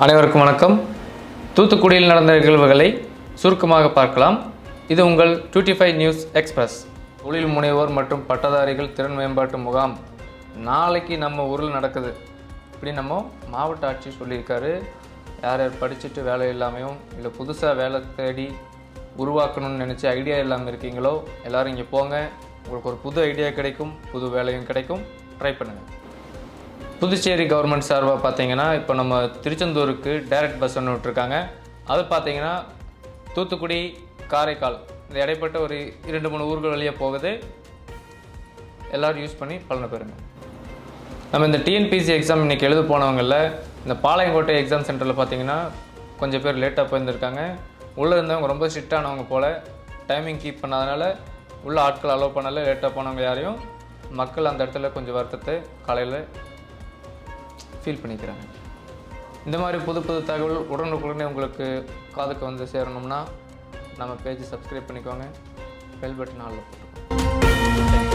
அனைவருக்கும் வணக்கம். தூத்துக்குடியில் நடந்த நிகழ்வுகளை சுருக்கமாக பார்க்கலாம். இது உங்கள் 25 நியூஸ் எக்ஸ்பிரஸ். தொழில் முனைவோர் மற்றும் பட்டதாரிகள் திறன் மேம்பாட்டு முகாம் நாளைக்கு நம்ம ஊரில் நடக்குது. இப்படி நம்ம மாவட்ட ஆட்சியர் சொல்லியிருக்காரு. யார் யார் படிச்சுட்டு வேலை இல்லாமையும் இல்லை புதுசாக வேலை தேடி உருவாக்கணும்னு நினச்சி ஐடியா இல்லாமல் இருக்கீங்களோ எல்லோரும் இங்கே போங்க. உங்களுக்கு ஒரு புது ஐடியா கிடைக்கும், புது வேலையும் கிடைக்கும். ட்ரை பண்ணுங்கள். புதுச்சேரி கவர்மெண்ட் சார்பாக பார்த்தீங்கன்னா இப்போ நம்ம திருச்செந்தூருக்கு டைரக்ட் பஸ் ஒன்று விட்டுருக்காங்க. அது பார்த்தீங்கன்னா தூத்துக்குடி, காரைக்கால் இந்த இடைப்பட்ட ஒரு 2-3 ஊர்கள் வழியாக போகுது. எல்லோரும் யூஸ் பண்ணி பலனை பெறுங்க. நம்ம இந்த டிஎன்பிசி எக்ஸாம் இன்றைக்கி எழுத போனவங்களில் இந்த பாளையங்கோட்டை எக்ஸாம் சென்டரில் பார்த்தீங்கன்னா கொஞ்சம் பேர் லேட்டாக போயிருந்திருக்காங்க. உள்ளே இருந்தவங்க ரொம்ப ஸ்ட்ரிக்டானவங்க போல் டைமிங் கீப் பண்ணாதனால உள்ள ஆட்கள் அலோவ் பண்ணல. லேட்டாக போனவங்க யாரையும் மக்கள் அந்த இடத்துல கொஞ்சம் வருத்தத்தை காலையில் ஃபீல் பண்ணிக்கிறாங்க. இந்த மாதிரி புது புது தகவல் உடனுக்குடனே உங்களுக்கு காதுக்கு வந்து சேரணும்னா நம்ம பேஜை சப்ஸ்கிரைப் பண்ணிக்கோங்க. பெல் பட்டன் ஆல்ல போட்டுக்கோங்க.